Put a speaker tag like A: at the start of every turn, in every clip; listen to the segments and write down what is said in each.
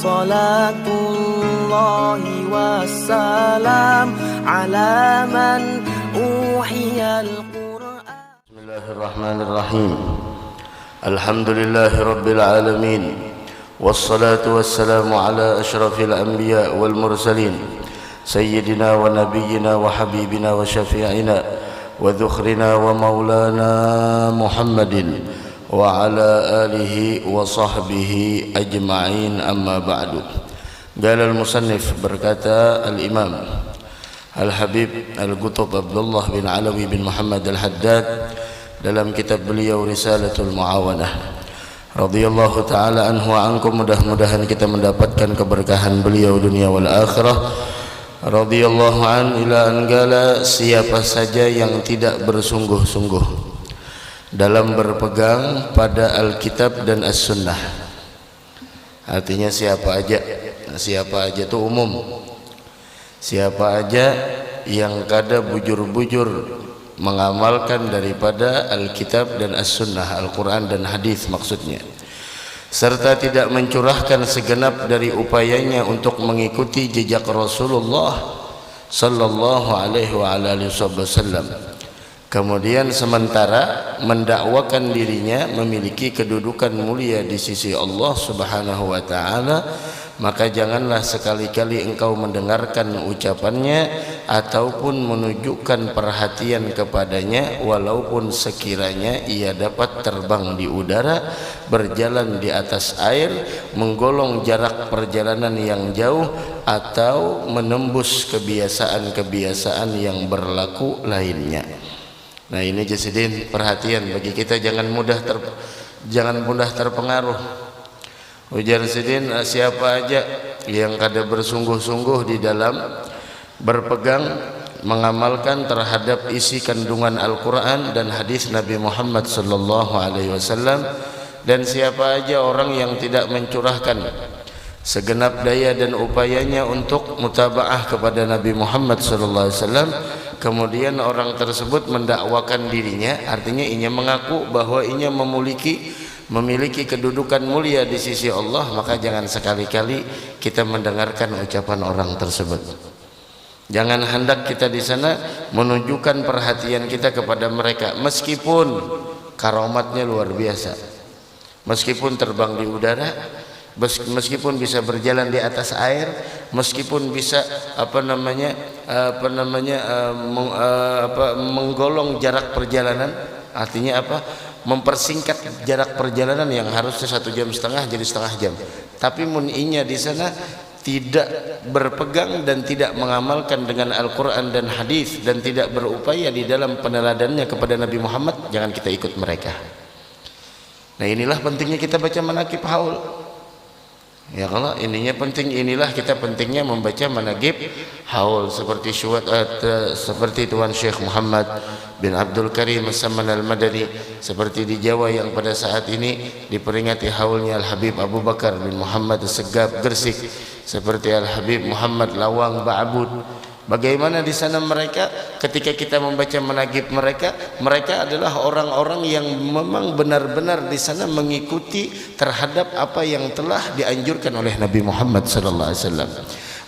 A: salatullahi wassalam ala man uhiyal Qur'an.
B: Bismillahirrahmanirrahim. Alhamdulillahi rabbil alamin. Wassalatu wassalamu ala ashrafil anbiya wal mursalin sayyidina wa nabiyyina wa habibina wa syafi'ina wa dhukhrina wa maulana Muhammadin wa ala alihi wa sahbihi ajma'in, amma ba'du. Qala al-musannif, berkata al-imam Al-Habib Al-Qutb Abdullah bin Alawi bin Muhammad Al-Haddad dalam kitab beliau Risalatul Muawanah radhiyallahu ta'ala anhu wa ankum, mudah-mudahan kita mendapatkan keberkahan beliau dunia wal akhirah. Radhiyallahu an ila anggala, siapa saja yang tidak bersungguh-sungguh dalam berpegang pada Alkitab dan As-Sunnah. Artinya siapa aja itu umum. Siapa aja yang kada bujur-bujur mengamalkan daripada Alkitab dan As-Sunnah, Al-Quran dan Hadis maksudnya, serta tidak mencurahkan segenap dari upayanya untuk mengikuti jejak Rasulullah sallallahu alaihi wasallam, kemudian sementara mendakwakan dirinya memiliki kedudukan mulia di sisi Allah Subhanahu wa taala, maka janganlah sekali-kali engkau mendengarkan ucapannya ataupun menunjukkan perhatian kepadanya, walaupun sekiranya ia dapat terbang di udara, berjalan di atas air, menggolong jarak perjalanan yang jauh, atau menembus kebiasaan-kebiasaan yang berlaku lainnya. Nah, ini jasidin perhatian bagi kita, jangan mudah terpengaruh. Ujar sidin, siapa aja yang kada bersungguh-sungguh di dalam berpegang mengamalkan terhadap isi kandungan Al-Quran dan hadis Nabi Muhammad sallallahu alaihi wasallam, dan siapa aja orang yang tidak mencurahkan segenap daya dan upayanya untuk mutabaah kepada Nabi Muhammad sallallahu alaihi wasallam, kemudian orang tersebut mendakwakan dirinya, artinya ia mengaku bahwa ia memiliki kedudukan mulia di sisi Allah, maka jangan sekali-kali kita mendengarkan ucapan orang tersebut. Jangan hendak kita di sana menunjukkan perhatian kita kepada mereka, meskipun karomatnya luar biasa, meskipun terbang di udara, meskipun bisa berjalan di atas air, meskipun bisa menggolong jarak perjalanan. Artinya apa? Mempersingkat jarak perjalanan yang harusnya 1,5 jam jadi 1/2 jam. Tapi muninya di sana tidak berpegang dan tidak mengamalkan dengan Al-Quran dan Hadis, dan tidak berupaya di dalam peneladannya kepada Nabi Muhammad, jangan kita ikut mereka. Nah, inilah pentingnya kita baca manaqib haul. Ya, kalau ininya penting, inilah kita pentingnya membaca manaqib haul seperti Tuan Syekh Muhammad bin Abdul Karim As-Saman Al-Madani, seperti di Jawa yang pada saat ini diperingati haulnya Al-Habib Abu Bakar bin Muhammad As-Segaf Gresik, seperti Al-Habib Muhammad Lawang Ba'abud. Bagaimana di sana mereka ketika kita membaca manaqib mereka adalah orang-orang yang memang benar-benar di sana mengikuti terhadap apa yang telah dianjurkan oleh Nabi Muhammad sallallahu alaihi wasallam.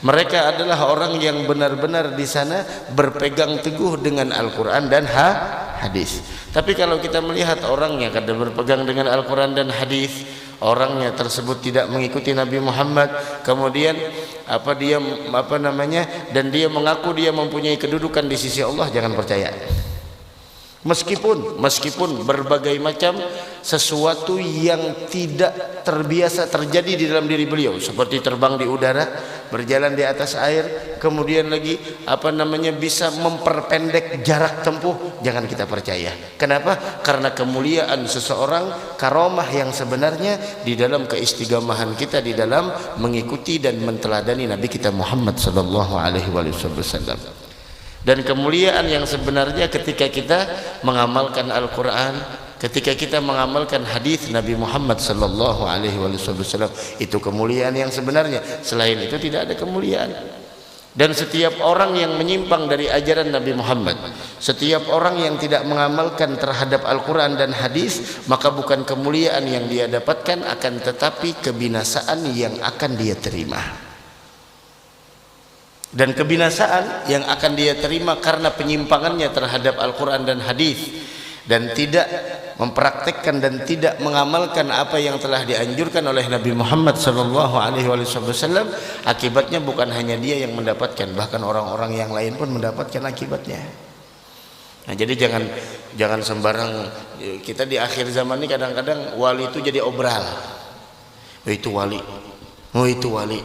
B: Mereka adalah orang yang benar-benar di sana berpegang teguh dengan Al-Quran dan hadis. Tapi kalau kita melihat orang yang kada berpegang dengan Al-Quran dan hadis, orangnya tersebut tidak mengikuti Nabi Muhammad, kemudian dan dia mengaku dia mempunyai kedudukan di sisi Allah, jangan percaya. Meskipun berbagai macam sesuatu yang tidak terbiasa terjadi di dalam diri beliau, seperti terbang di udara, berjalan di atas air, kemudian lagi bisa memperpendek jarak tempuh, jangan kita percaya. Kenapa? Karena kemuliaan seseorang, karomah yang sebenarnya di dalam keistiqomahan kita di dalam mengikuti dan menteladani Nabi kita Muhammad sallallahu alaihi wasallam. Dan kemuliaan yang sebenarnya ketika kita mengamalkan Al-Quran, ketika kita mengamalkan hadis Nabi Muhammad sallallahu alaihi wasallam, itu kemuliaan yang sebenarnya. Selain itu tidak ada kemuliaan. Dan setiap orang yang menyimpang dari ajaran Nabi Muhammad, setiap orang yang tidak mengamalkan terhadap Al-Quran dan hadis, maka bukan kemuliaan yang dia dapatkan, akan tetapi kebinasaan yang akan dia terima. Dan kebinasaan yang akan dia terima karena penyimpangannya terhadap Al-Quran dan hadis, dan tidak mempraktekkan dan tidak mengamalkan apa yang telah dianjurkan oleh Nabi Muhammad SAW, akibatnya bukan hanya dia yang mendapatkan, bahkan orang-orang yang lain pun mendapatkan akibatnya. Nah, jadi jangan sembarang. Kita di akhir zaman ini kadang-kadang wali itu jadi obral. Oh itu wali, oh itu wali,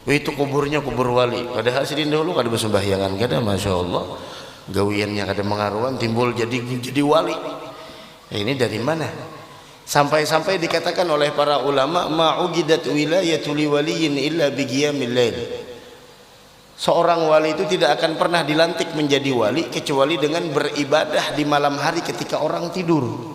B: oh itu kuburnya kubur wali. Padahal sidin dulu kada bersembahyangan, kada, masya Allah, gawiannya kada mengaruhan, timbul jadi wali. Ini dari mana? Sampai-sampai dikatakan oleh para ulama, ma'ugidat wilayatul waliyin illa biqiyamil lail. Seorang wali itu tidak akan pernah dilantik menjadi wali kecuali dengan beribadah di malam hari ketika orang tidur.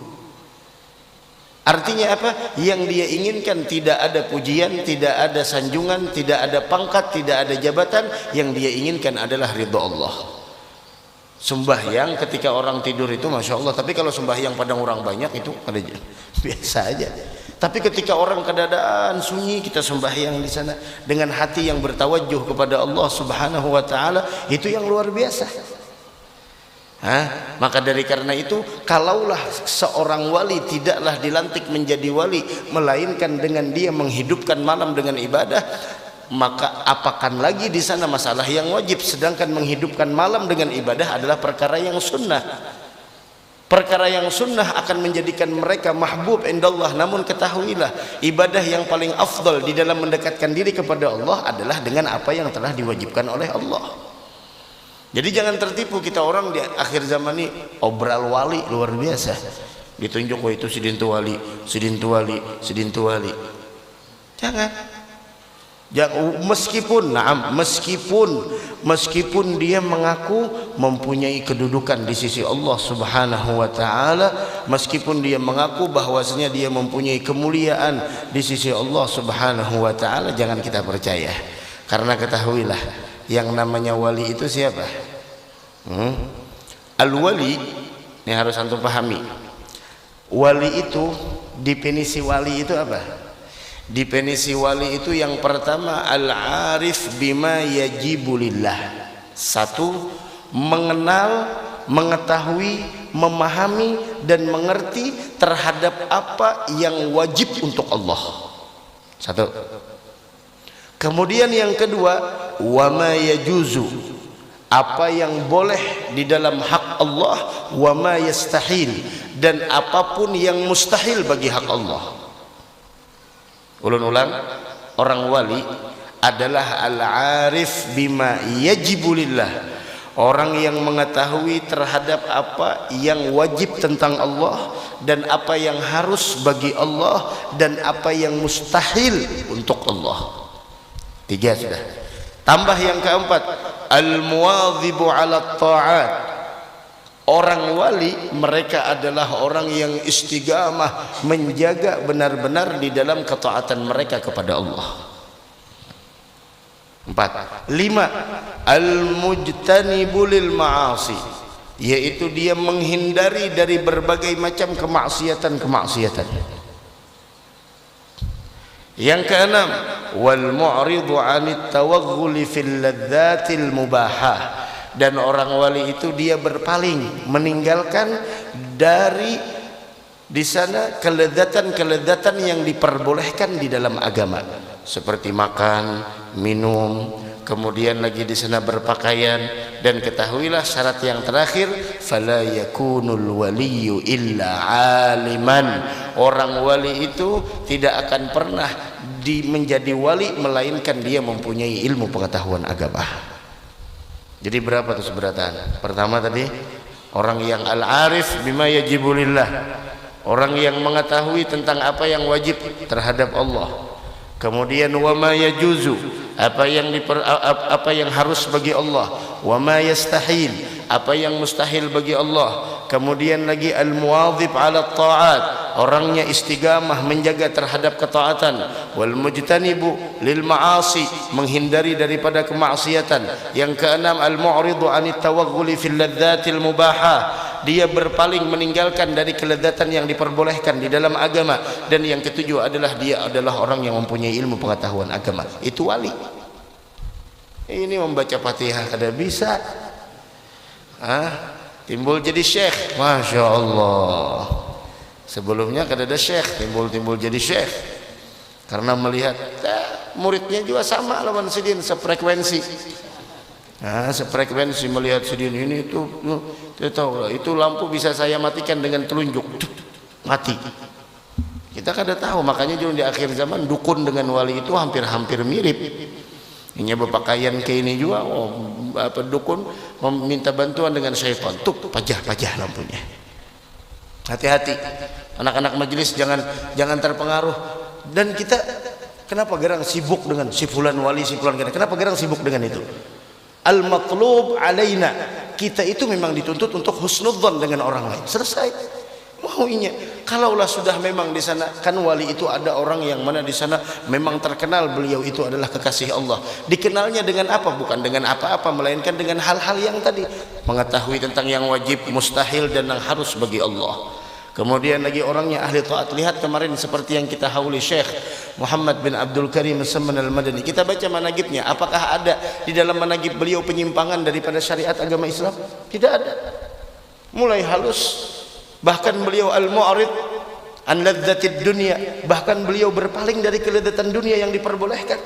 B: Artinya apa? Yang dia inginkan tidak ada pujian, tidak ada sanjungan, tidak ada pangkat, tidak ada jabatan. Yang dia inginkan adalah ridha Allah. Sembahyang ketika orang tidur itu masya Allah, tapi kalau sembahyang padang orang banyak itu ada biasa aja. Tapi ketika orang keadaan sunyi, kita sembahyang di sana dengan hati yang bertawajuh kepada Allah Subhanahu wa taala, itu yang luar biasa. Maka dari karena itu, kalaulah seorang wali tidaklah dilantik menjadi wali melainkan dengan dia menghidupkan malam dengan ibadah, maka apakan lagi di sana masalah yang wajib, sedangkan menghidupkan malam dengan ibadah adalah perkara yang sunnah. Perkara yang sunnah akan menjadikan mereka mahbub indallah. Namun ketahuilah, ibadah yang paling afdal di dalam mendekatkan diri kepada Allah adalah dengan apa yang telah diwajibkan oleh Allah. Jadi jangan tertipu kita orang di akhir zaman ini obral wali luar biasa. Ditunjuk, oh itu sidintu wali, sidintu wali, sidintu wali. Jangan. Meskipun dia mengaku mempunyai kedudukan di sisi Allah Subhanahu wa taala, meskipun dia mengaku bahwasanya dia mempunyai kemuliaan di sisi Allah Subhanahu wa taala, jangan kita percaya. Karena ketahuilah, yang namanya wali itu siapa? Al-wali, ini harus antum pahami. Wali itu, definisi wali itu apa? Definisi wali itu yang pertama, al-arif bima yajibu lillah. Satu, mengenal, mengetahui, memahami dan mengerti terhadap apa yang wajib untuk Allah. Satu. Kemudian yang kedua, wa ma yajuzu, apa yang boleh di dalam hak Allah, wa ma yastahil, dan apapun yang mustahil bagi hak Allah. Ulun ulang, orang wali adalah al-arif bima yajibu lillah, orang yang mengetahui terhadap apa yang wajib tentang Allah dan apa yang harus bagi Allah dan apa yang mustahil untuk Allah. 3 sudah. Tambah yang keempat, al-muwadhibu ala ta'at. Orang wali mereka adalah orang yang istiqamah menjaga benar-benar di dalam ketaatan mereka kepada Allah. 4. 5. Al-mujtanibu lil ma'asi, yaitu dia menghindari dari berbagai macam kemaksiatan. Yang keenam, wal mu'ridu 'anit tawaghuli fil ladzatil mubahah. Dan orang wali itu dia berpaling, meninggalkan dari di sana kelezatan-kelezatan yang diperbolehkan di dalam agama, seperti makan, minum, kemudian lagi di sana berpakaian. Dan ketahuilah syarat yang terakhir, fala yakunul waliyyu illa aliman. Orang wali itu tidak akan pernah menjadi wali melainkan dia mempunyai ilmu pengetahuan agama. Jadi berapa tuh seberatan? Pertama tadi, orang yang al-arif bima yajibu lillah, orang yang mengetahui tentang apa yang wajib terhadap Allah. Kemudian wa ma yajuzu, apa yang harus bagi Allah. Wa ma yastahil, apa yang mustahil bagi Allah. Kemudian lagi al-muwadhib ala ta'at, orangnya istiqamah menjaga terhadap ketaatan, wal mujtanibu lil ma'asi, menghindari daripada kemaksiatan. Yang keenam, al mu'ridu anit tawaghuli fil ladzatil mubahah, dia berpaling meninggalkan dari kelezatan yang diperbolehkan di dalam agama. Dan yang ketujuh adalah dia adalah orang yang mempunyai ilmu pengetahuan agama. Itu wali. Ini membaca Fatihah kada bisa, timbul jadi syekh, masya Allah. Sebelumnya kada ada syekh, timbul jadi syekh karena melihat muridnya juga sama lawan sidin, sefrekuensi. Sefrekuensi melihat sidin ini itu, dia tahu itu lampu bisa saya matikan dengan telunjuk, mati. Kita kada tahu, makanya juga di akhir zaman dukun dengan wali itu hampir-hampir mirip. Ini berpakaian kayak ini juga, dukun meminta bantuan dengan syaitan, pajah lampunya. Hati-hati, anak-anak majelis jangan terpengaruh. Dan kita kenapa garang sibuk dengan si fulan wali, si fulan gini? Kenapa garang sibuk dengan itu? Al-matlub alaina, kita itu memang dituntut untuk husnudzon dengan orang lain. Selesai. Maunya kalaulah sudah memang di sana kan wali itu ada orang yang mana di sana memang terkenal beliau itu adalah kekasih Allah. Dikenalnya dengan apa? Bukan dengan apa-apa, melainkan dengan hal-hal yang tadi, mengetahui tentang yang wajib, mustahil dan yang harus bagi Allah. Kemudian lagi orangnya ahli taat. Lihat kemarin seperti yang kita hauli Syekh Muhammad bin Abdul Karim As-Samman Al-Madani. Kita baca managibnya, apakah ada di dalam managib beliau penyimpangan daripada syariat agama Islam? Tidak ada. Mulai halus, bahkan beliau al-mu'rid an ladzatid dunya, bahkan beliau berpaling dari kelezatan dunia yang diperbolehkan.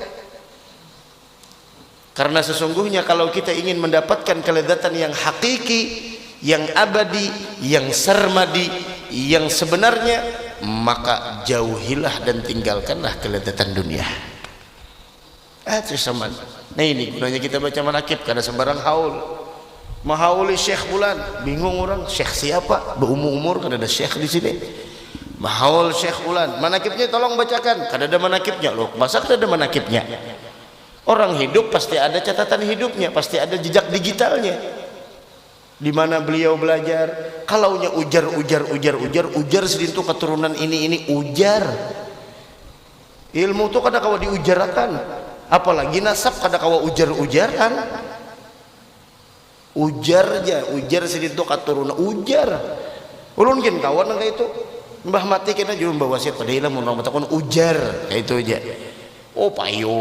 B: Karena sesungguhnya kalau kita ingin mendapatkan kelezatan yang hakiki, yang abadi, yang sarmadi, yang sebenarnya, maka jauhilah dan tinggalkanlah kelezatan dunia. Nah ini gunanya kita baca manakib, karena sembarang haul. Mahauli syekh fulan, bingung orang, syekh siapa? Berumur-umur kan ada syekh di sini. Mahaul syekh fulan, manakibnya tolong bacakan. Kan ada manakibnya loh. Masa kan ada manakibnya? Orang hidup pasti ada catatan hidupnya, pasti ada jejak digitalnya. Di mana beliau belajar? Kalaunya ujar sedintu keturunan ini ujar. Ilmu itu kada kawa diujarakan. Apalagi nasab kada kawa ujar-ujaran. Ujar seditu katuruna ujar. Ulun kin kawan kayak itu mbah mati kena juga mbah wasiat pada ilah mun matakon ujar kayak itu aja. Oh payu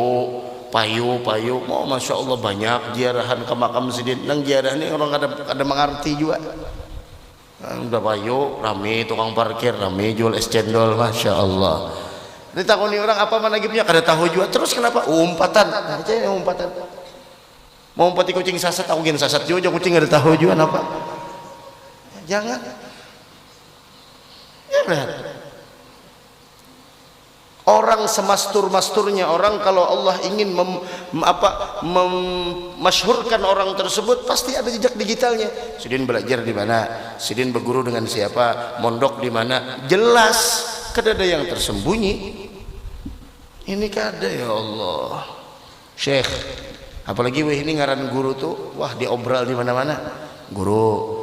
B: oh masya Allah banyak ziarahan ke makam sidin. Nang ziarah ini orang ada mengerti juga. Udah payu rame, tukang parkir rame, jual es cendol, masya Allah. Ditakoni orang apa managibnya kada tahu juga. Terus kenapa? Umpatan aja umpatan. Mau umpati kucing sasat, aku gini sasat juga, kucing ada tahu juga apa? Jangan. Ya lihat. Orang semastur-masturnya orang, kalau Allah ingin memasyhurkan orang tersebut, pasti ada jejak digitalnya. Sidin belajar di mana? Sidin berguru dengan siapa? Mondok di mana? Jelas, kada ada yang tersembunyi. Ini kada ya Allah. Syekh, apalagi ini ngaran guru tuh, wah diobral di mana-mana. Guru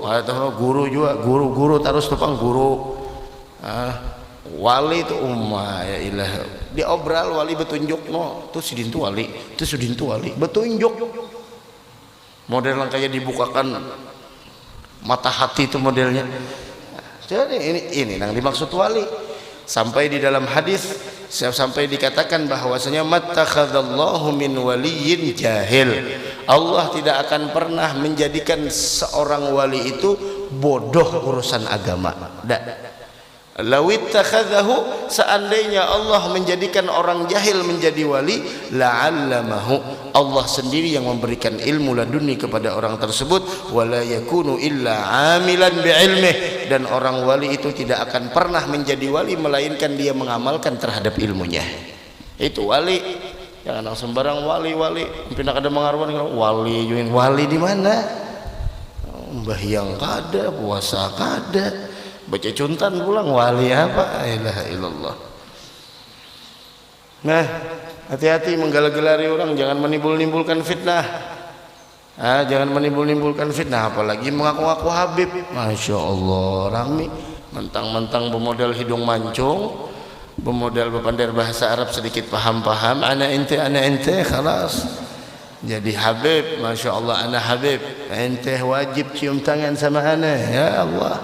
B: atau guru juga, guru terus tupang guru. Wali itu ya ilah. Diobral wali betunjuk no, tuh sidin tuh wali, itu sidin tuh wali, betunjuk. Model yang kayak dibukakan mata hati itu modelnya. Jadi ini yang dimaksud wali. Sampai di dalam hadis sampai dikatakan bahwasanya mattakhadallahu min waliyyin jahil. Allah tidak akan pernah menjadikan seorang wali itu bodoh urusan agama. Lawittakhadhahu, seandainya Allah menjadikan orang jahil menjadi wali, la'allamahu, Allah sendiri yang memberikan ilmu laduni kepada orang tersebut, wala yakunu illa amilan bi'ilmih, dan orang wali itu tidak akan pernah menjadi wali melainkan dia mengamalkan terhadap ilmunya. Itu wali. Jangan sembarang wali. Pindah kada mengaruan wali di mana? Mbah yang kada, puasa kada, baca cuntan pulang, wali apa? La ilaha illallah. Nah, hati-hati menggelar-gelari orang, jangan menimbulkan fitnah. Jangan menimbulkan fitnah, apalagi mengaku-ngaku Habib. Masya Allah, rame mentang-mentang bermodal hidung mancung, bermodal berpandai bahasa Arab sedikit paham-paham, ana ente khalas jadi Habib. Masya Allah, ana Habib, ente wajib cium tangan sama ana. Ya Allah,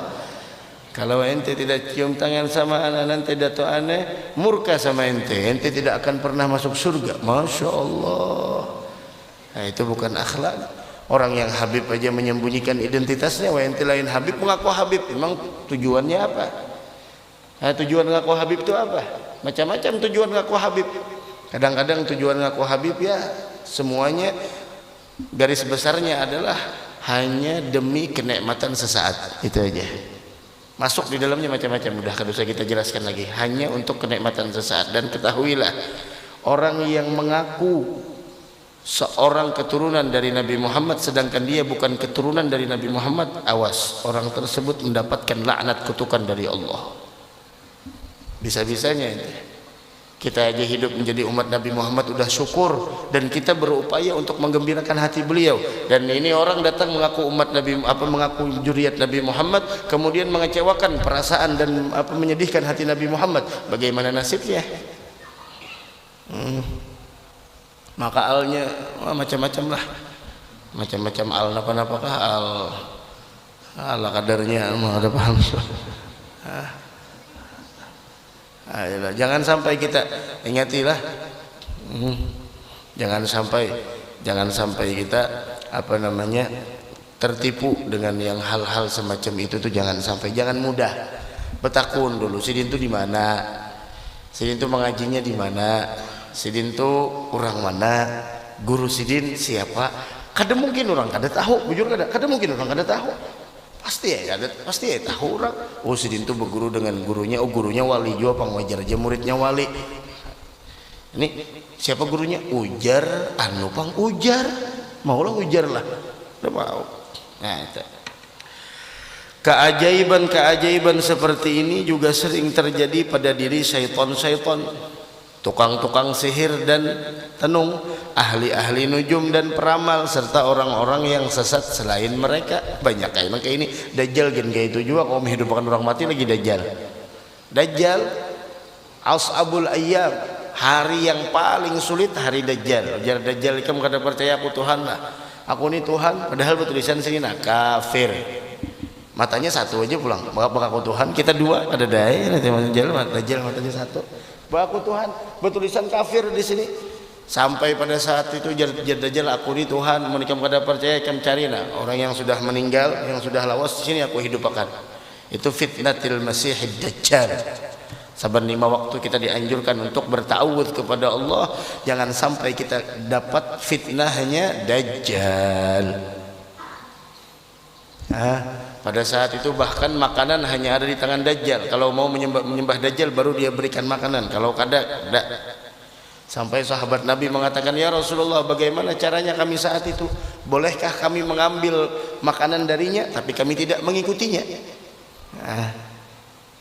B: kalau ente tidak cium tangan sama ana, nanti dato ana murka sama ente tidak akan pernah masuk surga. Masya Allah. Nah, itu bukan akhlak. Orang yang Habib aja menyembunyikan identitasnya, wah ente lain Habib mengaku Habib. Memang tujuannya apa? Nah, tujuan ngaku Habib itu apa? Macam-macam tujuan ngaku Habib. Kadang-kadang tujuan ngaku Habib ya semuanya garis besarnya adalah hanya demi kenikmatan sesaat. Itu aja. Masuk di dalamnya macam-macam. Udah kada usah kita jelaskan lagi. Hanya untuk kenikmatan sesaat. Dan ketahuilah, orang yang mengaku seorang keturunan dari Nabi Muhammad sedangkan dia bukan keturunan dari Nabi Muhammad, awas, orang tersebut mendapatkan laknat kutukan dari Allah. Bisa-bisanya kita aja hidup menjadi umat Nabi Muhammad udah syukur, dan kita berupaya untuk menggembirakan hati beliau. Dan ini orang datang mengaku umat Nabi, mengaku juriat Nabi Muhammad, kemudian mengecewakan perasaan dan menyedihkan hati Nabi Muhammad. Bagaimana nasibnya? Maka alnya macam-macam lah, macam-macam al napa-napakah al kadarnya mau ada paham. Ayolah, jangan sampai kita ingatilah, jangan sampai kita tertipu dengan yang hal-hal semacam itu tuh, jangan sampai. Jangan mudah betakun dulu. Sidin tuh di mana? Sidin tuh mengajinya di mana? Sidin tuh orang mana? Guru sidin siapa? Kada mungkin orang kada tahu, bujur kada mungkin orang kada tahu. Pasti ya tahu orang. Oh, sidin tuh berguru dengan gurunya. Oh, gurunya wali juga, pang wajar aja muridnya wali. Ini siapa gurunya? Ujar, pang ujar. Maulah ujar lah. Udah mau. Nah, itu. Keajaiban seperti ini juga sering terjadi pada diri syaitan-syaitan, tukang-tukang sihir dan tenung, ahli-ahli nujum dan peramal, serta orang-orang yang sesat selain mereka. Banyak kayak ini dajjal gen kayak itu juga. Kalau menghidupkan orang mati lagi dajjal ashabul ayyam, hari yang paling sulit hari dajjal. Dajjal kamu kada percaya aku Tuhan lah, aku ini Tuhan, padahal bertulisan sini nah kafir. Matanya satu aja pulang mengaku Tuhan, kita dua ada daya nanti dajjal matanya satu, aku Tuhan, bertulisan kafir di sini. Sampai pada saat itu Dajjal, aku ini Tuhan, mereka kada percaya, kamu cari nah orang yang sudah meninggal, yang sudah lawas, sini aku hidupkan. Itu fitnatil masihid dajjal. Saban 5 waktu kita dianjurkan untuk bertawud kepada Allah, jangan sampai kita dapat fitnahnya dajjal. Pada saat itu bahkan makanan hanya ada di tangan dajjal. Kalau mau menyembah dajjal baru dia berikan makanan, kalau kada tidak. Sampai sahabat Nabi mengatakan, ya Rasulullah, bagaimana caranya kami saat itu? Bolehkah kami mengambil makanan darinya tapi kami tidak mengikutinya?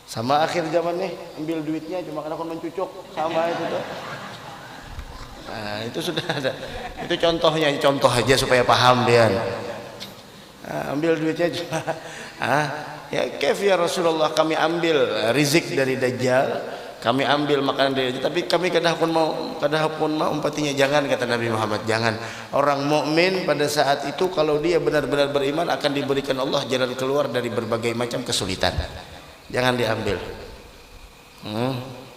B: Sama akhir zaman nih, ambil duitnya cuma karena kon mencucuk, sama itu tuh. Itu sudah ada. Itu contoh aja supaya paham dia. Ambil duitnya cuma ya kef ya Rasulullah, kami ambil rizq dari dajjal, kami ambil makanan dari dajjal, tapi kami kadang pun mau umpatinya. Jangan, kata Nabi Muhammad, jangan. Orang mukmin pada saat itu kalau dia benar-benar beriman akan diberikan Allah jalan keluar dari berbagai macam kesulitan. Jangan diambil.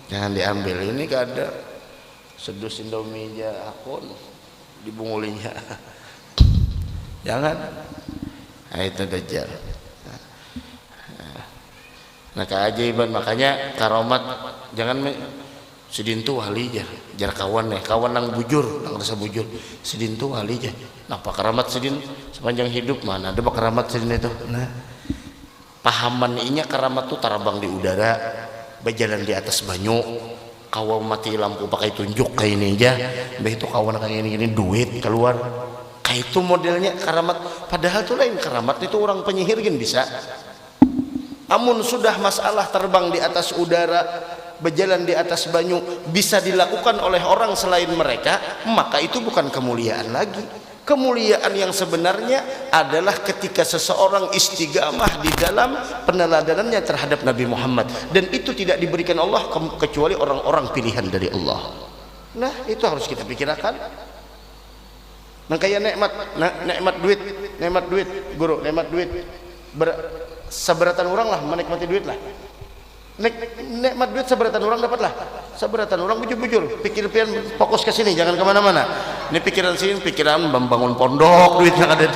B: Jangan diambil. Ini kada sedus Indomie aja akun dibungulinya. Jangan. Itu dajjal. Nah, keajaiban, makanya karomat jangan sidin tu wali aja, jar kawan nang bujur, nang rasa bujur. Sidin tu wali aja. Napa karamat sidin sepanjang hidup mana ada karamat sidin itu. Nah, pahaman inya karamat tu tarabang di udara, berjalan di atas banyu, kawan mati lampu pakai tunjuk kayak ini aja. Mbah itu kawan kayak ini duit keluar. Kayak itu modelnya karamat. Padahal tuh lain karamat itu orang penyihir kan bisa. Namun sudah masalah terbang di atas udara, berjalan di atas banyu bisa dilakukan oleh orang selain mereka, maka itu bukan kemuliaan lagi. Kemuliaan yang sebenarnya adalah ketika seseorang istiqamah di dalam peneladanannya terhadap Nabi Muhammad, dan itu tidak diberikan Allah kecuali orang-orang pilihan dari Allah. Nah, itu harus kita pikirkan. Nah, kayak nikmat duit guru, nikmat duit seberatan orang lah menikmati duit lah. Nikmat duit seberatan orang dapat lah, seberatan orang bujur-bujur pikir-pikiran fokus ke sini, jangan kemana-mana. Ini pikiran sini, pikiran membangun pondok, duitnya ada.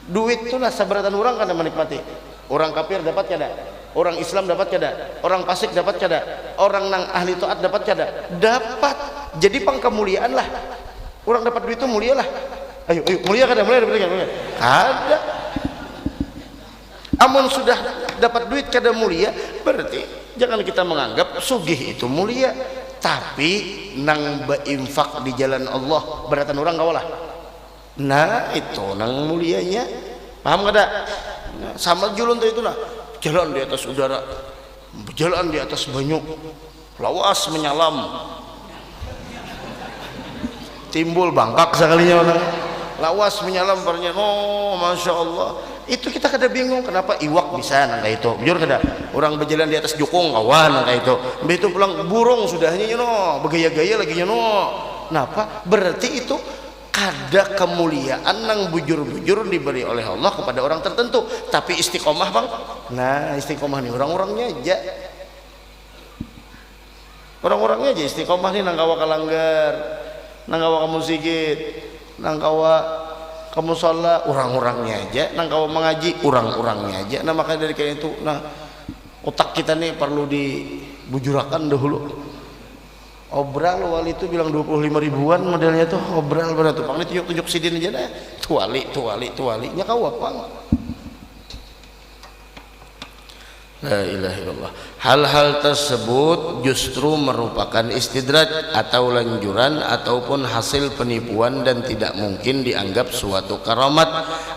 B: Duit itulah seberatan orang kan menikmati. Orang kafir dapat kada, orang Islam dapat kada, orang fasik dapat kada, orang nang ahli taat dapat kada, dapat. Jadi pangkemuliaan lah, orang dapat duit itu mulia lah. Ayo mulia kada, mulia kada. Amun sudah dapat duit kada mulia, berarti jangan kita menganggap sugih itu mulia, tapi nang berinfak di jalan Allah beratan orang kawalah. Nah, itu nang mulianya. Paham kada? Nah, sama julun itu nah, jalan di atas udara, jalan di atas banyu, lawas menyalam, timbul bangkak sekalinya orang, lawas menyalam parnya. Oh, masya Allah. Itu kita kada bingung kenapa iwak bisa nangka itu, jujur kada. Orang berjalan di atas jukung kawan nangka itu, begitu pulang burung sudahnya nyono, bergaya-gaya lagi nyono. Kenapa? Berarti itu ada kemuliaan nang bujur-bujur diberi oleh Allah kepada orang tertentu. Tapi istiqomah bang, nah istiqomah nih orang-orangnya aja, orang-orangnya aja istiqomah nih, nang kawa kalanggar, nang kawa kamu sigit, nang kawa kamu sholat, orang-orangnya aja. Nang kamu mengaji, orang-orangnya aja. Nah, makanya dari kayak itu, nah otak kita nih perlu dibujurakan dahulu. Obral wali itu bilang 25 ribuan modelnya tuh, obral benar tuh. Pang tunjuk sidin aja dah. Tuwali nya kau apa? La ilaha illallah. Hal-hal tersebut justru merupakan istidraj atau lanjuran ataupun hasil penipuan dan tidak mungkin dianggap suatu karamat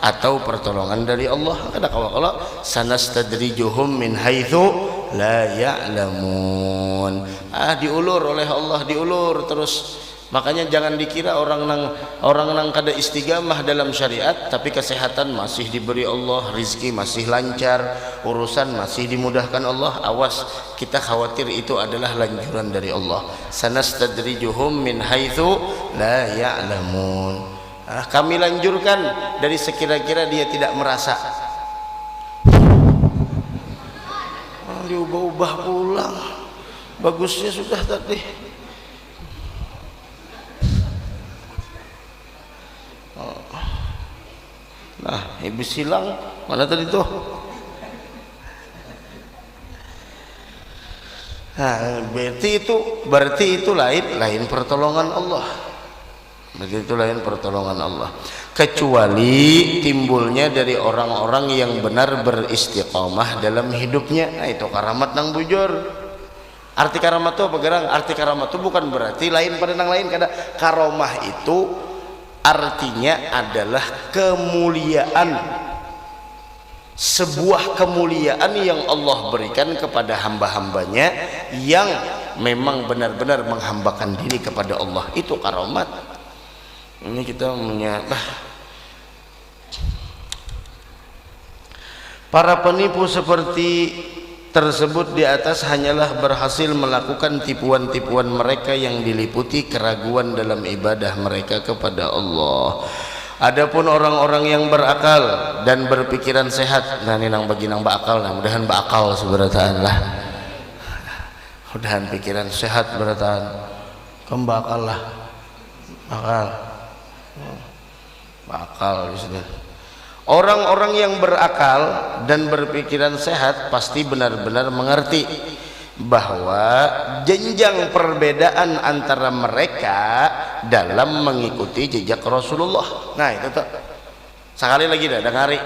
B: atau pertolongan dari Allah. Kada kalau sanastadrijuhum min haitsu la ya'lamun. Diulur oleh Allah, diulur terus. Makanya jangan dikira orang nang kada istiqamah dalam syariat tapi kesehatan masih diberi Allah, rizki masih lancar, urusan masih dimudahkan Allah. Awas, kita khawatir itu adalah lanjuran dari Allah. Sanastadrijuhum min haitsu la ya'lamun. Kami lanjurkan dari sekira-kira dia tidak merasa. Diubah-ubah pulang, bagusnya sudah tadi. Nah, ibu silang mana tadi tuh? Nah, berarti itu lain pertolongan Allah. Berarti itu lain pertolongan Allah. Kecuali timbulnya dari orang-orang yang benar beristiqamah dalam hidupnya. Nah, itu karamat nang bujur. Arti karamat itu apa gerang? Arti karamat itu bukan berarti lain pada nang lain. Kada karomah itu artinya adalah kemuliaan, sebuah kemuliaan yang Allah berikan kepada hamba-hambanya yang memang benar-benar menghambakan diri kepada Allah. Itu karamat. Ini kita menyapa para penipu seperti tersebut di atas hanyalah berhasil melakukan tipuan-tipuan mereka yang diliputi keraguan dalam ibadah mereka kepada Allah. Adapun orang-orang yang berakal dan berpikiran sehat, nah ini nang bagi nang bakal, nah mudahan bakal seberataan lah, mudahan pikiran sehat berataan, kembakal lah, bakal disini. Orang-orang yang berakal dan berpikiran sehat pasti benar-benar mengerti bahwa jenjang perbedaan antara mereka dalam mengikuti jejak Rasulullah. Nah itu tuh sekali lagi dah dengari.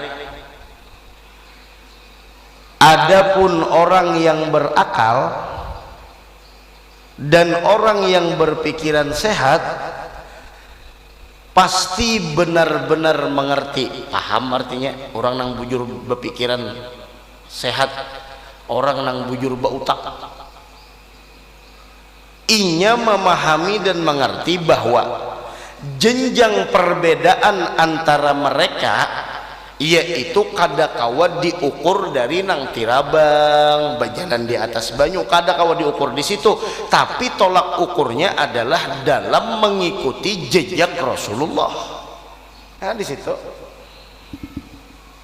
B: Adapun orang yang berakal dan orang yang berpikiran sehat pasti benar-benar mengerti, paham artinya. Orang nang bujur berpikiran sehat, orang nang bujur bautak, inya memahami dan mengerti bahwa jenjang perbedaan antara mereka yaitu kadakawa diukur dari nang tirabang berjalan di atas banyu, kadakawa diukur di situ, tapi tolak ukurnya adalah dalam mengikuti jejak Rasulullah. Nah di situ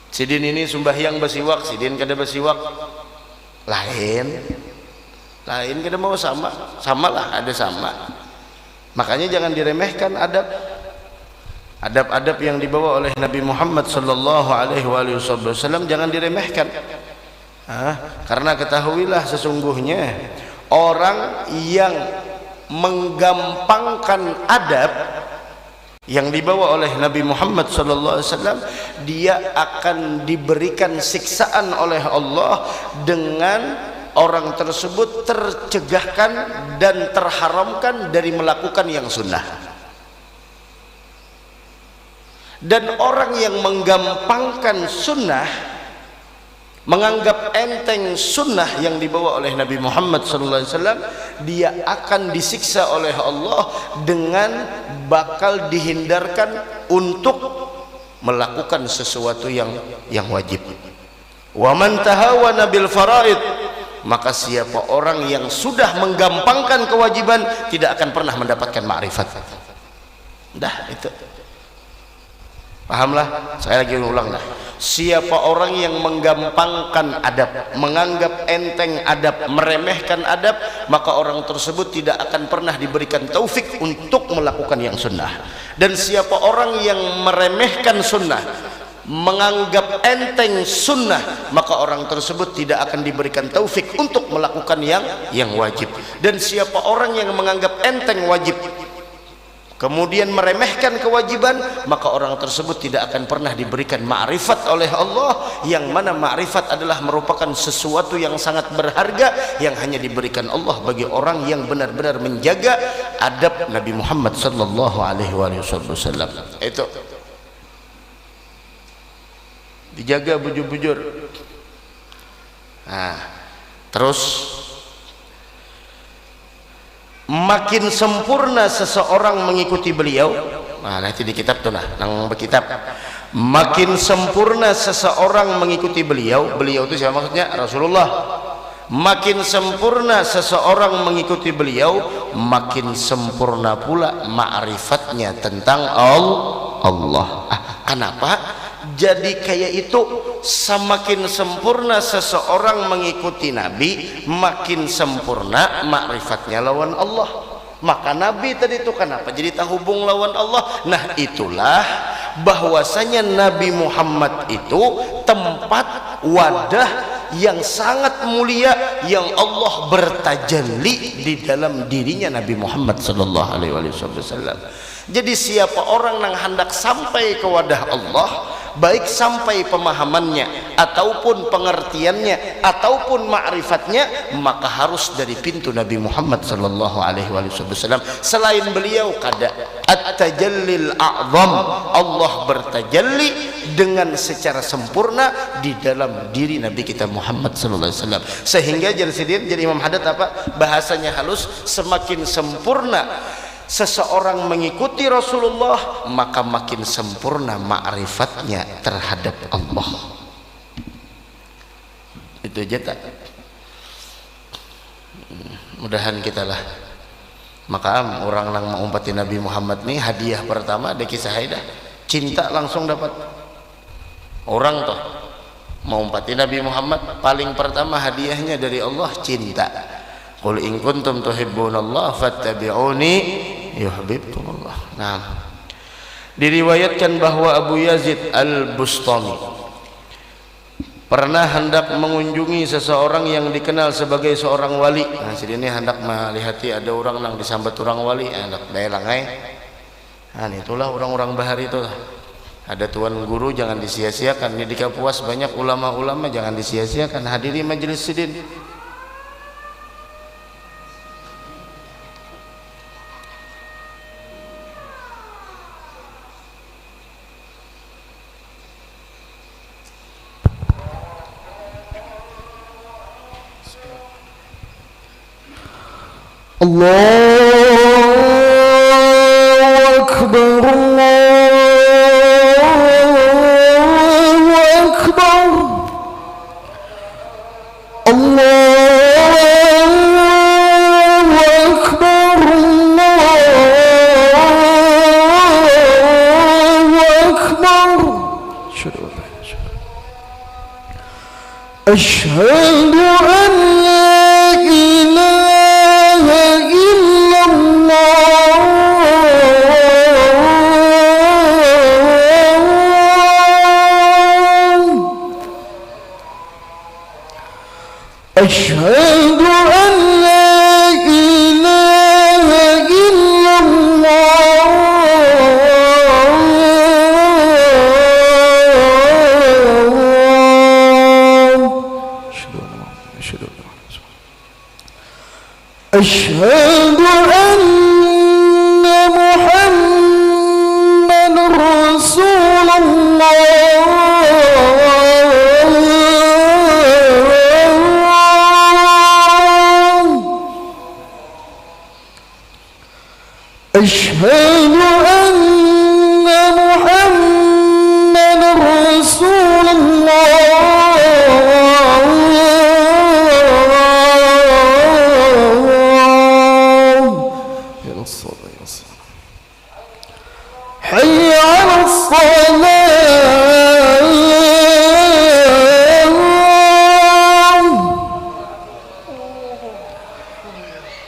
B: sidin ini sembahyang basiwak, sidin kada basiwak lain kada mau sama, samalah ada sama. Makanya jangan diremehkan adab-adab yang dibawa oleh Nabi Muhammad sallallahu alaihi wasallam, jangan diremehkan. Karena ketahuilah sesungguhnya orang yang menggampangkan adab yang dibawa oleh Nabi Muhammad sallallahu alaihi wasallam, dia akan diberikan siksaan oleh Allah dengan orang tersebut tercegahkan dan terharamkan dari melakukan yang sunnah. Dan orang yang menggampangkan sunnah, menganggap enteng sunnah yang dibawa oleh Nabi Muhammad SAW, dia akan disiksa oleh Allah dengan bakal dihindarkan untuk melakukan sesuatu yang wajib. Wa man tahawana bil faraid, maka siapa orang yang sudah menggampangkan kewajiban tidak akan pernah mendapatkan ma'rifat. Dah itu. Pahamlah? Saya lagi ulang dah. Siapa orang yang menggampangkan adab, menganggap enteng adab, meremehkan adab, maka orang tersebut tidak akan pernah diberikan taufik untuk melakukan yang sunnah. Dan siapa orang yang meremehkan sunnah, menganggap enteng sunnah, maka orang tersebut tidak akan diberikan taufik untuk melakukan yang wajib. Dan siapa orang yang menganggap enteng wajib kemudian meremehkan kewajiban, maka orang tersebut tidak akan pernah diberikan ma'rifat oleh Allah, yang mana ma'rifat adalah merupakan sesuatu yang sangat berharga yang hanya diberikan Allah bagi orang yang benar-benar menjaga adab Nabi Muhammad sallallahu alaihi wasallam. Itu dijaga bujur-bujur. Nah, terus makin sempurna seseorang mengikuti beliau. Nah, nanti di kitab tuh nang berkitab. Makin sempurna seseorang mengikuti beliau. Beliau itu siapa maksudnya? Rasulullah. Makin sempurna seseorang mengikuti beliau, makin sempurna pula ma'rifatnya tentang Allah. Kenapa? Jadi kayak itu, semakin sempurna seseorang mengikuti Nabi, makin sempurna makrifatnya lawan Allah. Maka Nabi tadi itu kenapa jadi terhubung lawan Allah? Nah itulah bahwasanya Nabi Muhammad itu tempat wadah yang sangat mulia yang Allah bertajalli di dalam dirinya Nabi Muhammad sallallahu alaihi wasallam. Jadi siapa orang yang hendak sampai ke wadah Allah, baik sampai pemahamannya ataupun pengertiannya ataupun ma'rifatnya, maka harus dari pintu Nabi Muhammad sallallahu alaihi wasallam. Selain beliau kada at-tajallil a'zam, Allah bertajalli dengan secara sempurna di dalam diri Nabi kita Muhammad sallallahu alaihi wasallam. Sehingga jadi Imam Haddad apa bahasanya halus, semakin sempurna seseorang mengikuti Rasulullah, maka makin sempurna ma'rifatnya terhadap Allah. Itu aja tak? Mudahan kita lah. Maka orang yang mengumpati Nabi Muhammad nih, hadiah pertama ada kisah dah, cinta langsung dapat. Orang toh mengumpati Nabi Muhammad, paling pertama hadiahnya dari Allah cinta. Qul in kuntum tuhibbunallah fattabi'uni yuhibbukumullah. Nah, diriwayatkan bahwa Abu Yazid Al-Bustami pernah hendak mengunjungi seseorang yang dikenal sebagai seorang wali. Nah, sini hendak melihati ada orang yang disambat orang wali, hendak daelangai. Nah, itulah orang-orang bahari itu. Ada tuan guru jangan disia-siakan. Di Kapuas banyak ulama-ulama jangan disia-siakan. Hadiri majelis sidin.
A: Allahu Akbar.
C: أشهد أن لا إله إلا الله أشهد أن لا إله إلا الله أشهد أن محمد رسول الله أشهد أن محمد رسول الله يا الصلاة يا الصلاة حي على الصلاة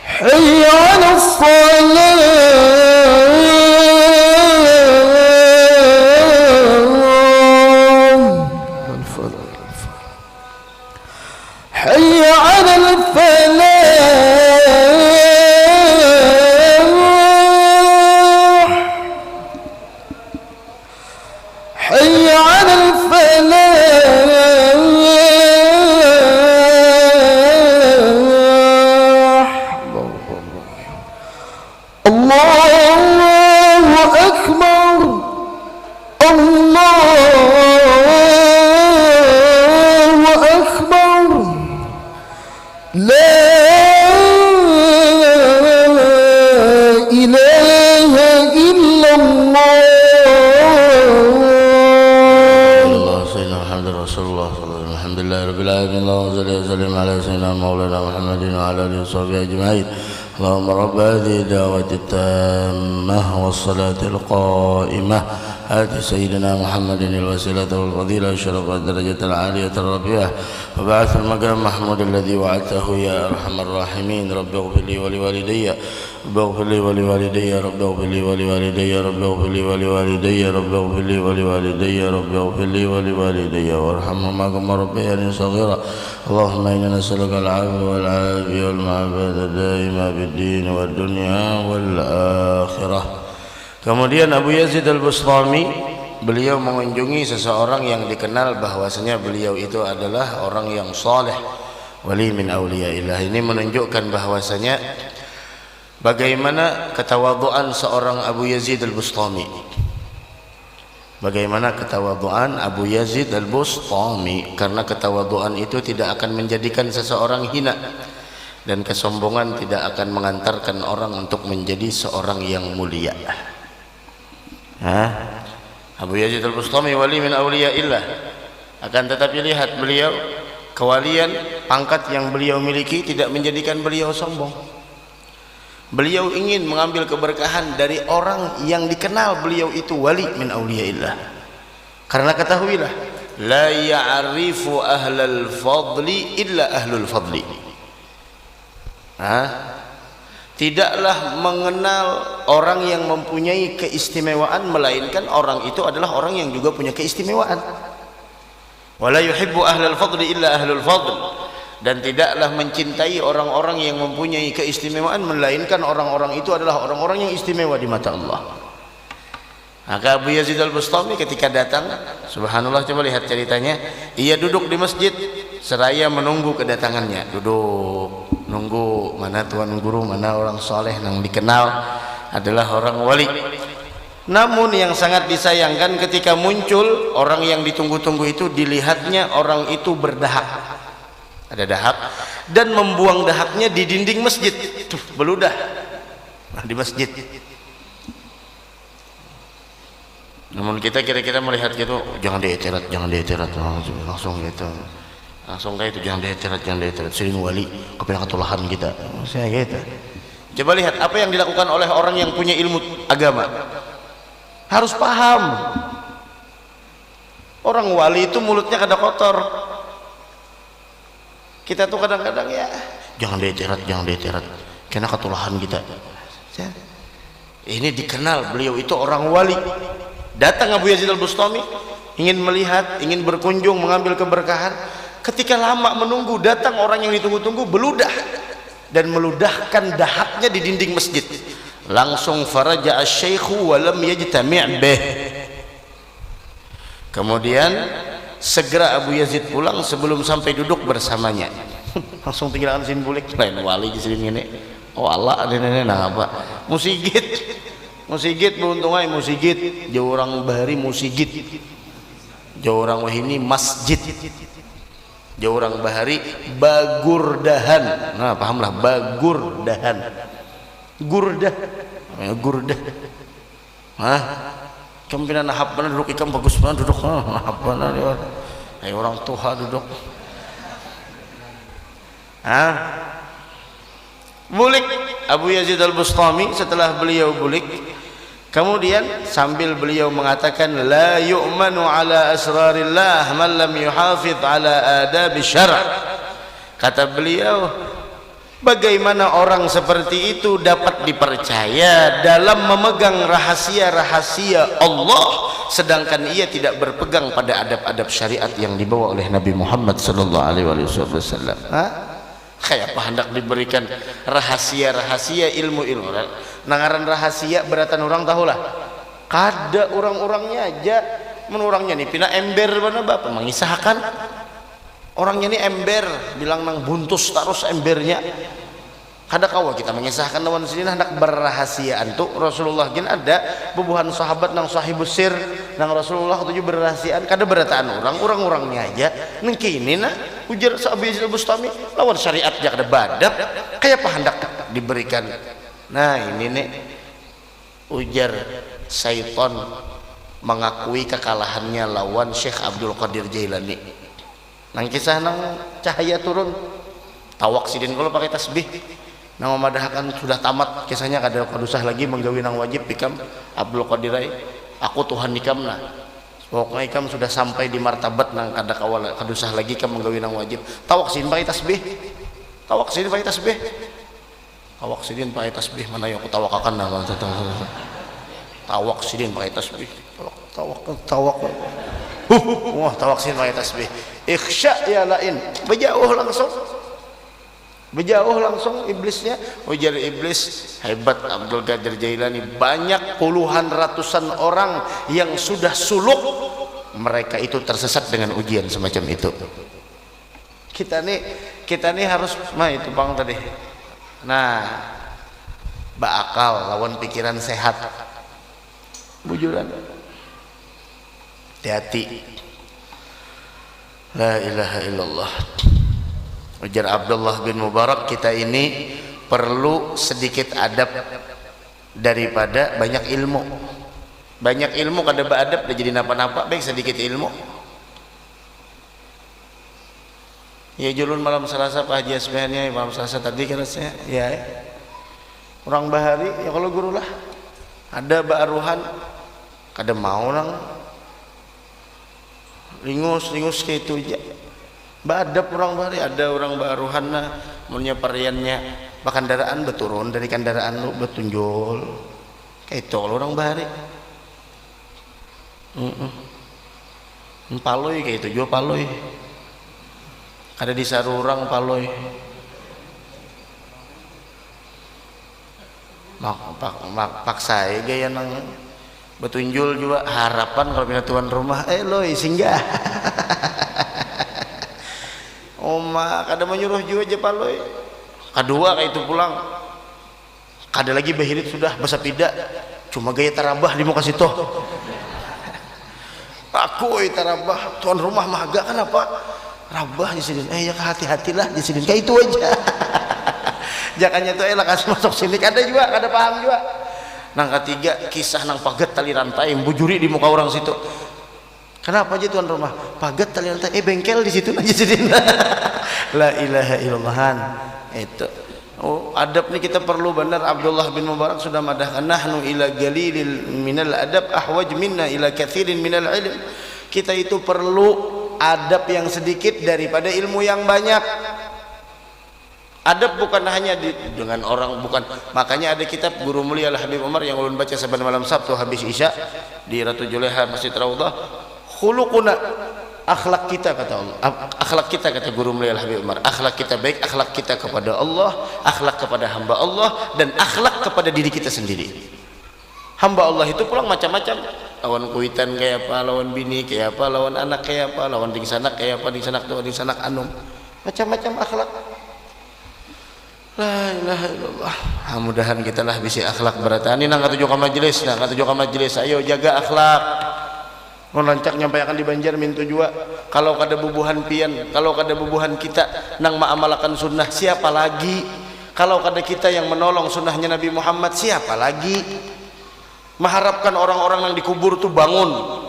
C: حي على الصلاة حي على الفلاح حي على الفلاح الله أكبر الله أكبر لا إله إلا الله
B: سيدنا محمد رسول الله صلى الله عليه وسلم الحمد لله رب العالمين اللهم صل وسلم على سيدنا مولانا محمد وعلى آله وصحبه أجمعين اللهم رب هذه الدعوة التامة والصلاة القائمة آت سيدنا محمد الوسيلة والفضيلة والشرف والدرجة العالية الرفيعة وبعث المقام محمود الذي وعدته يا أرحم الراحمين رب اغفر لي ولوالدي رب اغفر لي ولوالدي رب اغفر لي ولوالدي رب اغفر لي ولوالدي رب اغفر لي ولوالدي رب اغفر لي ولوالدي وارحمهما كما ربياني صغيرا اللهم إنا نسألك العفو والعافية والمعافاة الدائمة في الدين والدنيا والآخرة. Kemudian Abu Yazid Al-Bustami, beliau mengunjungi seseorang yang dikenal bahwasanya beliau itu adalah orang yang saleh, wali min auliyaillah. Ini menunjukkan bahwasanya bagaimana ketawaduan seorang Abu Yazid Al-Bustami. Bagaimana ketawaduan Abu Yazid Al-Bustami, karena ketawaduan itu tidak akan menjadikan seseorang hina dan kesombongan tidak akan mengantarkan orang untuk menjadi seorang yang mulia. Abu Yazid Al-Bustami wali min auliyaillah, akan tetapi lihat beliau, kewalian, pangkat yang beliau miliki tidak menjadikan beliau sombong. Beliau ingin mengambil keberkahan dari orang yang dikenal beliau itu wali min auliyaillah. Karena ketahuilah, la ya'rifu ahlal fadli illa ahlul fadli. Tidaklah mengenal orang yang mempunyai keistimewaan melainkan orang itu adalah orang yang juga punya keistimewaan. Wala yuhibbu ahlal fadli illa ahlul fadl, dan tidaklah mencintai orang-orang yang mempunyai keistimewaan melainkan orang-orang itu adalah orang-orang yang istimewa di mata Allah. Maka Abu Yazid Al-Bustami ketika datang, subhanallah, coba lihat ceritanya, ia duduk di masjid seraya menunggu kedatangannya, duduk nunggu mana tuan guru, mana orang soleh yang dikenal adalah orang wali. Namun yang sangat disayangkan ketika muncul orang yang ditunggu-tunggu itu, dilihatnya orang itu berdahak, ada dahak, dan membuang dahaknya di dinding masjid. Tuh, beludah di masjid. Namun kita kira-kira melihat gitu, jangan diecerat, jangan diecerat, langsung gitu, langsung kayak itu, jangan diecerat, jangan diecerat, sering wali kepengen ketulahan kita, saya gitu. Coba lihat apa yang dilakukan oleh orang yang punya ilmu agama, harus paham. Orang wali itu mulutnya kada kotor, Kita tuh kadang-kadang ya jangan diterat karena ketulahan kita. Ini dikenal beliau itu orang wali. Datang Abu Yazid Al-Bustami ingin melihat, ingin berkunjung, mengambil keberkahan. Ketika lama menunggu, datang orang yang ditunggu-tunggu beludah dan meludahkan dahatnya di dinding masjid. Langsung faraja asy-syaikhu wa lam yajtami' bih. Kemudian segera Abu Yazid pulang sebelum sampai duduk bersamanya. Langsung tinggalkan sini bulik lain wali di sini ini. Oh Allah nenek apa? Musigit beuntungai musigit, jauh orang bahari musigit. Jauh orang wahini masjid. Jauh orang bahari bagurdahan. Nah, pahamlah bagurdahan. Gurdah, hah? Kempinan nahapana duduk ikam bagus banget duduk, nahapana dia, kayak orang tua duduk, hah? Bulik Abu Yazid Al-Bustami setelah beliau bulik, kemudian sambil beliau mengatakan la yu'manu ala asrarillah man lam yuhafidh ala adab syara'. Kata beliau, bagaimana orang seperti itu dapat dipercaya dalam memegang rahasia-rahasia Allah sedangkan ia tidak berpegang pada adab-adab syariat yang dibawa oleh Nabi Muhammad sallallahu alaihi wasallam. Kayak apa hendak diberikan rahasia-rahasia ilmu-ilmu. Nangaran rahasia beratan orang tahulah. Kada orang-orangnya aja, menurangnya nih pina ember mana bapak mengisahkan. Orangnya ini ember, bilang nang buntus terus embernya. Kada kawa kita mengisahkan lawan sini hendak berrahasiaan tuh Rasulullah gin ada bubuhan sahabat nang sahibus sir nang Rasulullah tujuh berrahasiaan kada berataan orang-orangnya aja nang kini nah ujar Abu Yazid Al-Bustami lawan syariat aja kada badab kayak apa hendak diberikan. Nah ini nih ujar syaitan mengakui kekalahannya lawan Syekh Abdul Qadir Jailani. Nang kisah nang cahaya turun tawak sidin kalau pakai tasbih nang memadahkan sudah tamat kisahnya kada kadusah lagi menggawi nang wajib ikam Abdul Qadirai aku Tuhan ikam nah pokoknya ikam sudah sampai di martabat nang kada kawal kadusah lagi ikam menggawi nang wajib tawak sidin pakai tasbih tawak sidin pakai tasbih tawak sidin pakai tasbih mana yang aku tawakakan nah tawak sidin pakai tasbih tawak wah tawak sidin pakai tasbih ikhsya ya lain berjauh langsung iblisnya. Ujar iblis hebat Abdul Qadir Jailani, banyak puluhan ratusan orang yang sudah suluk mereka itu tersesat dengan ujian semacam itu. Kita nih harus itu bang tadi nah bakal lawan pikiran sehat bujuran hati-hati. La ilaha illallah. Ujar Abdullah bin Mubarak, kita ini perlu sedikit adab daripada banyak ilmu. Banyak ilmu kada beadab dah jadi napa-napa, baik sedikit ilmu. Ya julun malam Selasa Pak Haji Asbihannya malam Selasa tadi kan saya ya. Orang bahari ya kalau guru lah. Ada baaruhan kada mau nang ringus kayak itu aja. Badap orang bahari ada orang baruhan nah mulnya pariannya kendaraan beturun dari kendaraan lu betunjul kayak itu orang bahari paloy kayak itu juga paloy ada di sarurang paloy paksa gaya nang betunjul juga harapan kalau punya tuan rumah loy singgah Oma kada menyuruh juga aja paloy. Kedua kayak itu pulang. Kada lagi bahirit sudah basa pida. Cuma gaya tarabah di muka situ. Aku tarabah tuan rumah mah agak kan apa? Rabah di sini. Ya hati-hatilah di sini. Kayak itu aja. Jangannya tuh kasih masuk sini kada juga, kada paham juga. Nang ketiga kisah nang paget tali rantai bujuri di muka orang situ. Kenapa aja tuan rumah? Pagat tali rantai, bengkel di situ aja sini. La ilaha illallah. Itu. Oh, adab nih kita perlu benar. Abdullah bin Mubarak sudah madahkan nahnu ila galilil minal adab ahwaj minna ila katsirin minal ilm. Kita itu perlu adab yang sedikit daripada ilmu yang banyak. Adab bukan hanya dengan orang, bukan. Makanya ada kitab Guru Mulia Al Habib Umar yang ulun baca saban malam Sabtu habis Isya di Ratu Juleha Masjid Raudhah. Khuluquna, akhlak kita kata Allah. Akhlak kita kata Guru Mulia Al Habib Umar. Akhlak kita baik, akhlak kita kepada Allah, akhlak kepada hamba Allah, dan akhlak kepada diri kita sendiri. Hamba Allah itu pulang macam-macam. Lawan kuitan kayak apa, lawan bini kayak apa, lawan anak kayak apa, lawan dingsanak kayak apa, dingsanak tuh, dingsanak anum. Macam-macam akhlak. La ilaha illallah. Mudah-mudahan kita lah bisa akhlak beratani nang katuju ka majelis, nang katuju ka majelis. Ayo jaga akhlak. Mun lancak nyampaikan di Banjar mintu jua. Kalau kada bubuhan pian, kalau kada bubuhan kita nang maamalakan sunnah, siapa lagi? Kalau kada kita yang menolong sunnahnya Nabi Muhammad, siapa lagi? Mengharapkan orang-orang yang dikubur tuh bangun.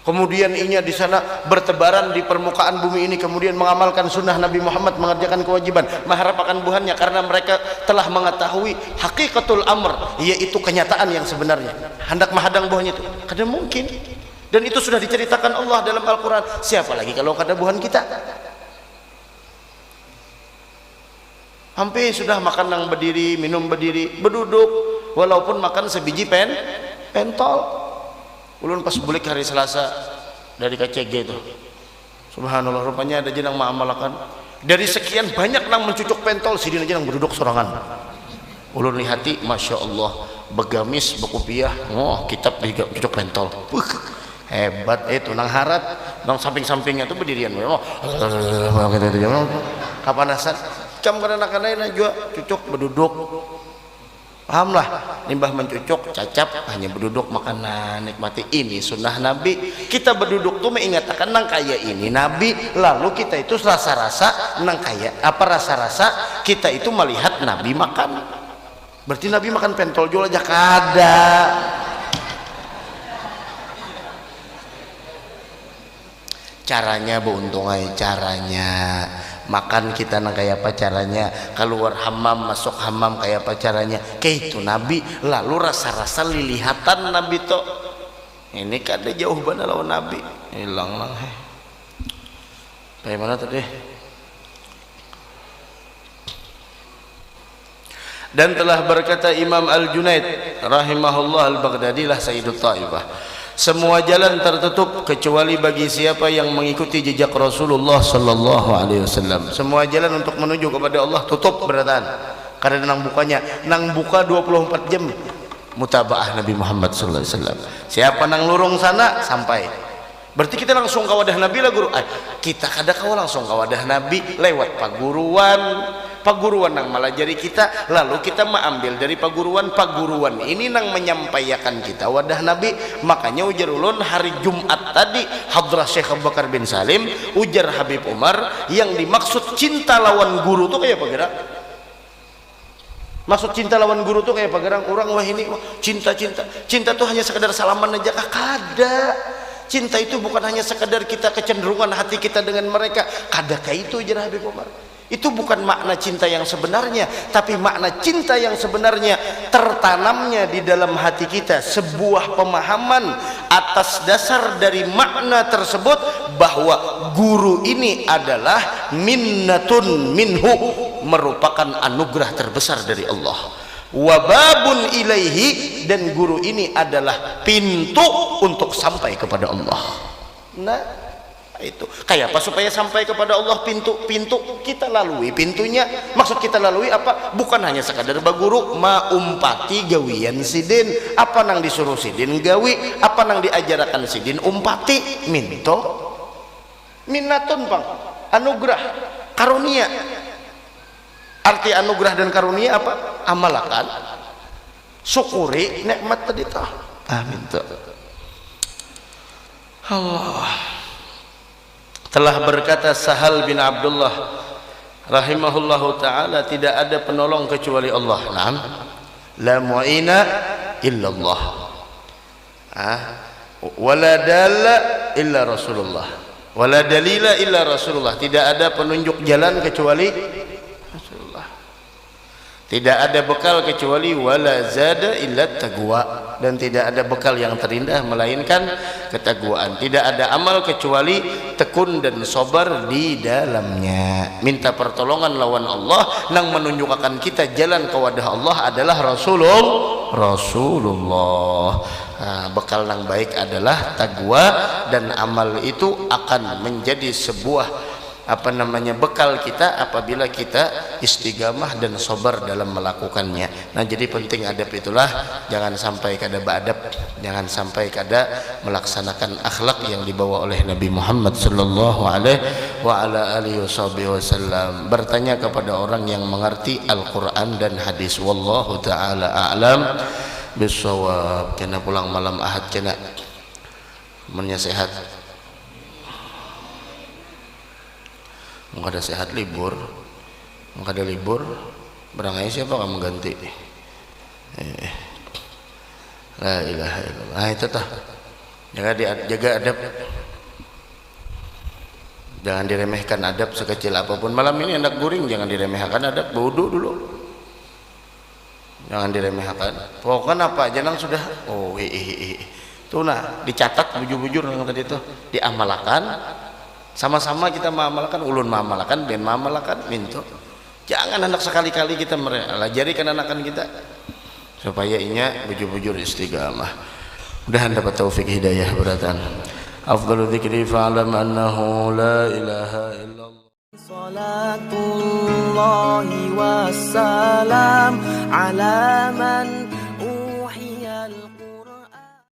B: Kemudian inya di sana bertebaran di permukaan bumi ini, kemudian mengamalkan sunnah Nabi Muhammad, mengerjakan kewajiban, mengharap akan buhannya karena mereka telah mengetahui hakikatul amr, yaitu kenyataan yang sebenarnya. Hendak menghadang buahnya itu kada mungkin, dan itu sudah diceritakan Allah dalam Al-Quran. Siapa lagi kalau kada buhan kita? Hampir sudah makan nang berdiri, minum berdiri, berduduk, walaupun makan sebiji pentol. Ulun pas bulik hari Selasa dari KCG itu, subhanallah, rupanya ada jenang ma'amalakan dari sekian banyak nang mencucuk pentol, sidin aja nang berduduk sorangan. Ulun lihati, masya Allah, begamis, bekupiah, oh kitab cucuk pentol, hebat itu. Nang harat, nang samping-sampingnya tuh berdirian, kapanasan, cam kadang-kadang juga cucuk berduduk. Pahamlah, limbah mencucuk, cacap, hanya berduduk makanan, nikmati. Ini sunnah Nabi. Kita berduduk tuh mengatakan nang kaya ini Nabi, lalu kita itu rasa-rasa nang kaya apa rasa-rasa kita itu melihat Nabi makan. Berarti Nabi makan pentol jual aja kada. Caranya beuntungai, caranya makan kita nang kayak apa caranya, keluar hammam masuk hammam kayak apa caranya, kayak itu Nabi. Lalu rasa-rasa lilihatan Nabi to ini kada jauh banget lawan Nabi, hilang lah. Kayak mana tadi? Dan telah berkata Imam Al-Junaid rahimahullah Al-Baghdadi lah Sayyidut Taifah, semua jalan tertutup kecuali bagi siapa yang mengikuti jejak Rasulullah sallallahu alaihi wasallam. Semua jalan untuk menuju kepada Allah tutup beratan. Karena nang bukanya, nang buka 24 jam mutabaah Nabi Muhammad sallallahu alaihi wasallam. Siapa nang lurung sana sampai. Berarti kita langsung ke wadah Nabi lah guru. Kita kada kau langsung ke wadah Nabi lewat paguruan nang malajari kita, lalu kita mengambil dari paguruan ini nang menyampaikan kita wadah Nabi. Makanya ujar ulun hari Jumat tadi hadrah Syekh Abu Bakar bin Salim, ujar Habib Umar, yang dimaksud cinta lawan guru tuh kayak apa gerak? Maksud cinta lawan guru tuh kayak apa gerang? Orang wah ini cinta tuh hanya sekedar salaman aja kah? Kada. Cinta itu bukan hanya sekedar kita kecenderungan hati kita dengan mereka. Kadakah itu ujar Habib Umar? Itu bukan makna cinta yang sebenarnya, tapi makna cinta yang sebenarnya tertanamnya di dalam hati kita sebuah pemahaman atas dasar dari makna tersebut bahwa guru ini adalah minnatun minhu, merupakan anugerah terbesar dari Allah. Wababun ilaihi, dan guru ini adalah pintu untuk sampai kepada Allah. Nah, itu kayak apa supaya sampai kepada Allah? Pintu kita lalui pintunya. Maksud kita lalui apa? Bukan hanya sekadar baguru umpati gawian sidin, apa nang disuruh sidin gawi, apa nang diajarkan sidin umpati. Minto minnatun bang, anugerah, karunia. Arti anugerah dan karunia apa? Amalakan, syukuri nikmat tadi tah. Amin. Allah telah berkata Sahal bin Abdullah rahimahullahu taala, tidak ada penolong kecuali Allah. Naam, la mu'ina illallah, wala dalla illa Rasulullah, wala dalila illa Rasulullah. Tidak ada penunjuk jalan kecuali Rasulullah. Tidak ada bekal kecuali wala zada illa taqwa, dan tidak ada bekal yang terindah melainkan ketakwaan. Tidak ada amal kecuali tekun dan sabar di dalamnya. minta pertolongan lawan Allah nang menunjukkan kita jalan ke wadah Allah adalah Rasulullah. Bekal nang baik adalah taqwa, dan amal itu akan menjadi sebuah bekal kita apabila kita istiqamah dan sabar dalam melakukannya. Nah, jadi penting adab itulah, jangan sampai kada beradab, jangan sampai kada melaksanakan akhlak yang dibawa oleh Nabi Muhammad sallallahu alaihi wa ala alihi wasallam. Bertanya kepada orang yang mengerti Al-Qur'an dan hadis. Wallahu taala a'lam bisawab. Kena pulang malam Ahad, kena mennya sehat. Maka ada sehat libur, maka ada libur, barangkali siapa kamu ganti? La ilaha illallah. Nah, itu tah. Jaga adab. Jangan diremehkan adab sekecil apapun. Malam ini anak guring, jangan diremehkan adab. Wudu dulu. Jangan diremehkan. Pokoknya apa? Jangan sudah. Oh, tuh nah, dicatat bujur-bujur yang tadi itu, diamalkan. Sama-sama kita mengamalkan, ulun mengamalkan, ben mengamalkan, minto. Jangan anak sekali-kali kita melajarikan anakan kita supaya inya bujur-bujur istiqamah. Mudah-mudahan dapat taufik hidayah beratan. Afdalu dzikri fa'lam annahu la ilaha illallah.
A: Salatullahi wassalam ala man